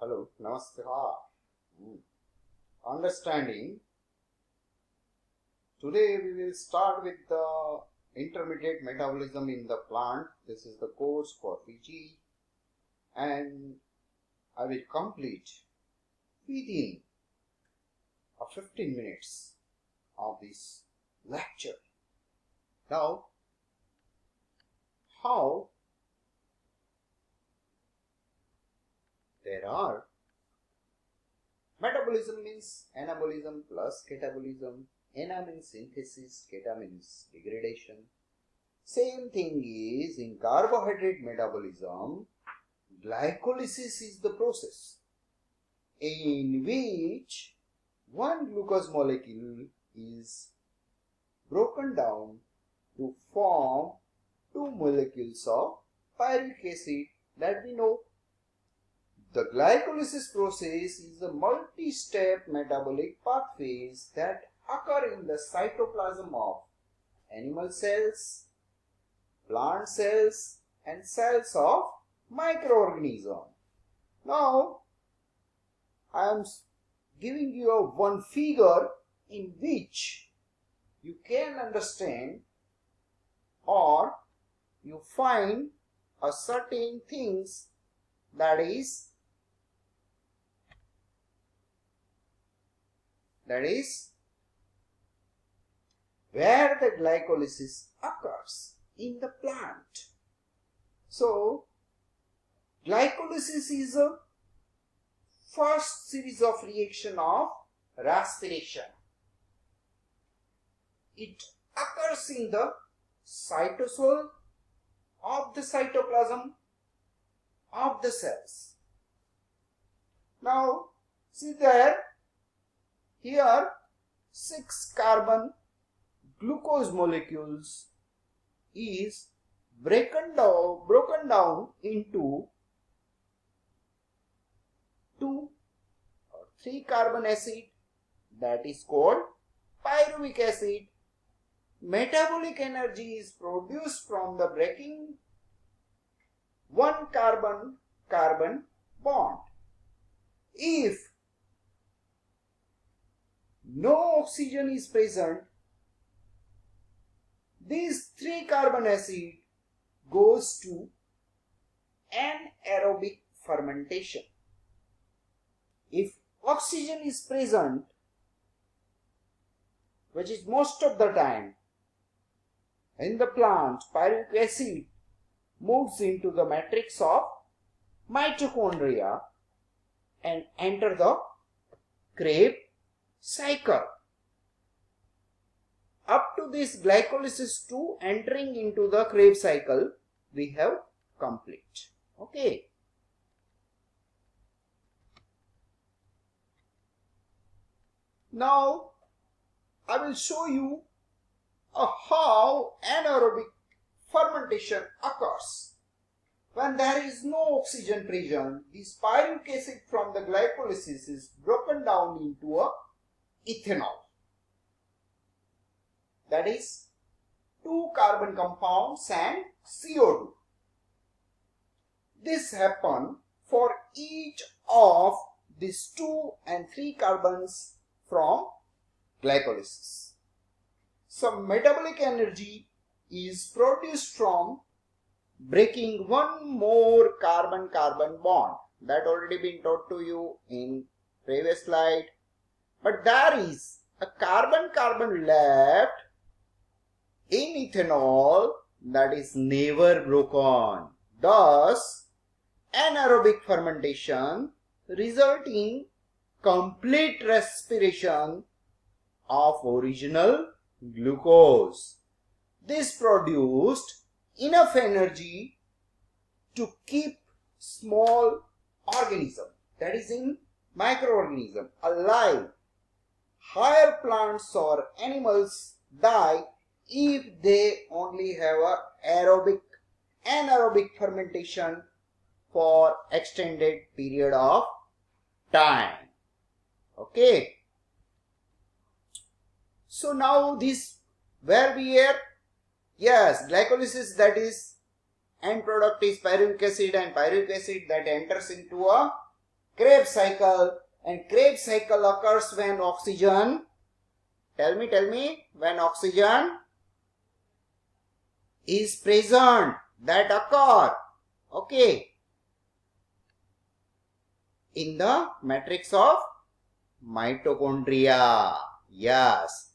Hello, Namaskar. Understanding. Today we will start with the intermediate metabolism in the plant. This is the course for PG, and I will complete within 15 minutes of this lecture. Now, how there are metabolism means anabolism plus catabolism. Ana means synthesis, kata means degradation. Same thing is in carbohydrate metabolism. Glycolysis is the process in which one glucose molecule is broken down to form two molecules of pyruvic acid that we know. The glycolysis process is a multi-step metabolic pathways that occur in the cytoplasm of animal cells, plant cells, and cells of microorganisms. Now, I am giving you one figure in which you can understand or you find a certain things that is where the glycolysis occurs in the plant. So, glycolysis is a first series of reaction of respiration. It occurs in the cytosol of the cytoplasm of the cells. Now, see there, here 6 carbon glucose molecules is broken down into 2 or 3 carbon acid, that is called pyruvic acid. Metabolic energy is produced from the breaking one carbon-carbon bond. If no oxygen is present, this 3 carbon acid goes to anaerobic fermentation. If oxygen is present, which is most of the time in the plant, pyruvic acid moves into the matrix of mitochondria and enter the Krebs cycle. Up to this glycolysis 2 entering into the Krebs cycle, we have complete. Okay. Now, I will show you how anaerobic fermentation occurs. When there is no oxygen present, this pyruvic acid from the glycolysis is broken down into a ethanol. That is 2 carbon compounds and CO2. This happens for each of these 2 and 3 carbons from glycolysis. Some metabolic energy is produced from breaking one more carbon-carbon bond. That already been taught to you in previous slide. But there is a carbon-carbon left in ethanol that is never broken. Thus, anaerobic fermentation results in complete respiration of original glucose. This produced enough energy to keep small organism, that is in microorganism, alive. Higher plants or animals die if they only have a anaerobic fermentation for extended period of time. Okay. So now this where we are, yes, glycolysis, that is end product is pyruvic acid, and pyruvic acid that enters into a Krebs cycle, and Krebs cycle occurs when oxygen, tell me, when oxygen is present, that occur, okay, in the matrix of mitochondria. Yes,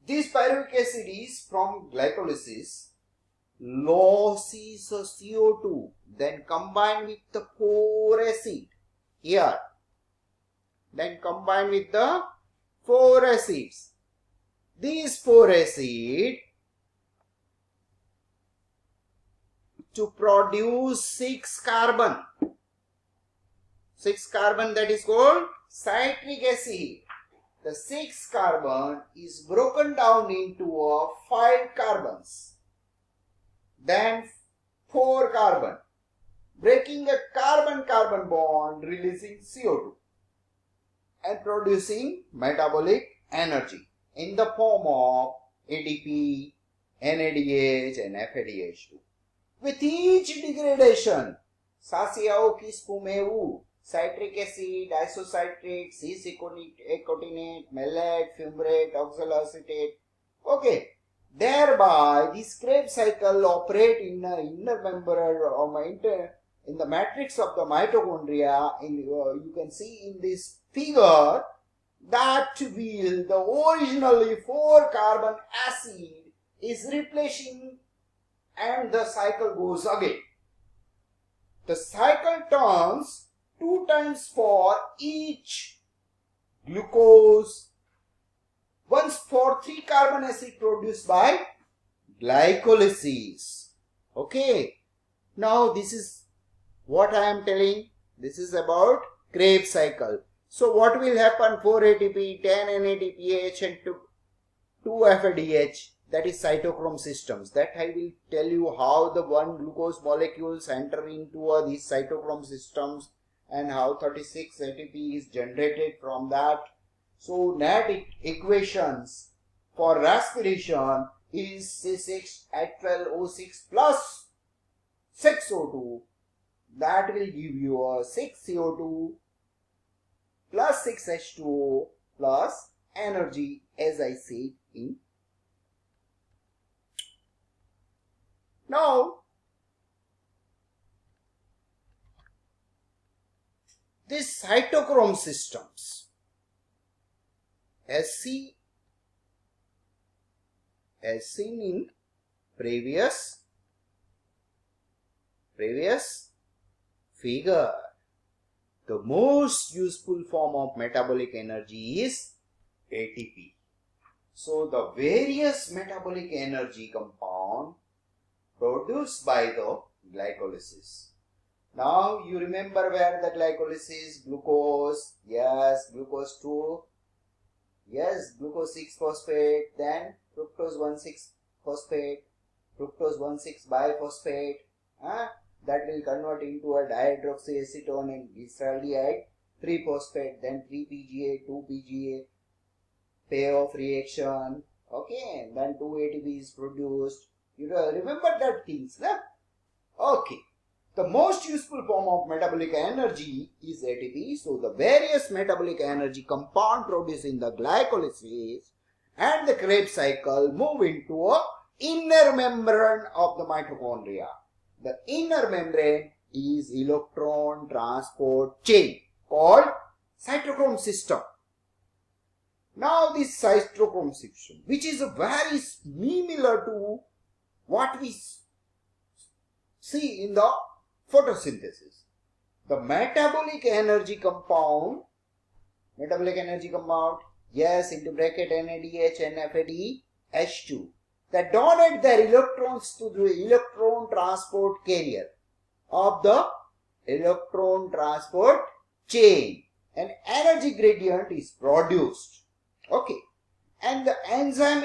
this pyruvic acid is from glycolysis, losses of CO2, then combined with the 4 acid here, then combined with the 4 acids. These 4 acid to produce 6 carbon. 6 carbon, that is called citric acid. The 6 carbon is broken down into 5 carbons. Then 4 carbon, breaking a carbon-carbon bond, releasing CO2 and producing metabolic energy in the form of ADP, NADH and FADH2. With each degradation, Sasiao Kispumeu, citric acid, isocitrate, C-aconate, malate, fumarate, oxaloacetate. Okay. Thereby, this Krebs cycle operate in the inner membrane or in the matrix of the mitochondria. You can see in this figure that the originally 4 carbon acid is replacing and the cycle goes again. The cycle turns 2 times for each glucose, once for 3 carbon acid produced by glycolysis. Okay. Now this is what I am telling. This is about Krebs cycle. So what will happen? 4 ATP, 10 NADPH and 2 FADH, that is cytochrome systems. That I will tell you how the 1 glucose molecules enter into these cytochrome systems and how 36 ATP is generated from that. So net equations for respiration is C6H12O6 plus 6O2. That will give you 6 CO2 plus 6 H2O plus energy, as I said in. Now, these cytochrome systems, as seen in previous figure, the most useful form of metabolic energy is ATP. So the various metabolic energy compound produced by the glycolysis. Now you remember where the glycolysis, glucose, yes, glucose 2, yes, glucose 6-phosphate, then fructose 1,6-phosphate, fructose 1,6-biphosphate, that will convert into a dihydroxyacetone and glyceraldehyde 3-phosphate, then 3-PGA, 2-PGA, payoff reaction, okay, and then 2 ATP is produced. You remember that things, no? Okay. The most useful form of metabolic energy is ATP. So the various metabolic energy compound produced in the glycolysis and the Krebs cycle move into a inner membrane of the mitochondria. The inner membrane is electron transport chain called cytochrome system. Now this cytochrome system, which is very similar to what we see in the photosynthesis. The metabolic energy compound, yes, into bracket NADH and FADH2, that donate their electrons to the electron transport carrier of the electron transport chain. An energy gradient is produced. Okay. And the enzyme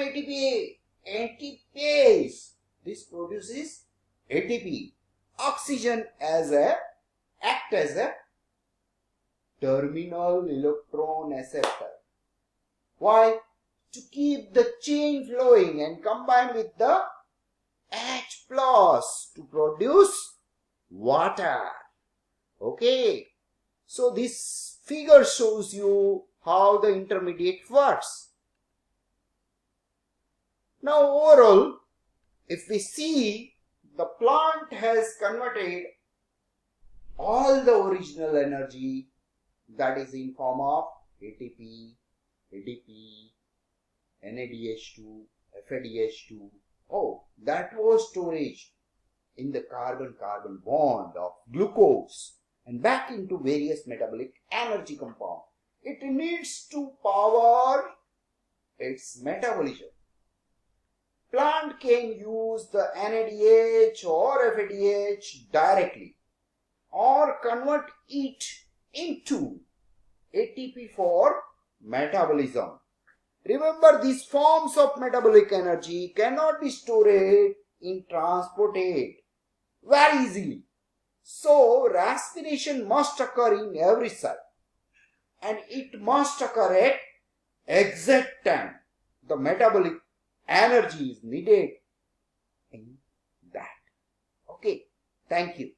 ATPase, this produces ATP. Oxygen act as a terminal electron acceptor. Why? To keep the chain flowing and combine with the H plus to produce water. Okay, so this figure shows you how the intermediate works. Now overall, if we see, the plant has converted all the original energy, that is in form of ATP, ADP, NADH2, FADH2. Oh, that was storage in the carbon-carbon bond of glucose and back into various metabolic energy compounds. It needs to power its metabolism. Plant can use the NADH or FADH directly or convert it into ATP for metabolism. Remember, these forms of metabolic energy cannot be stored and transported very easily. So, respiration must occur in every cell and it must occur at exact time. The metabolic energy is needed in that. Okay, thank you.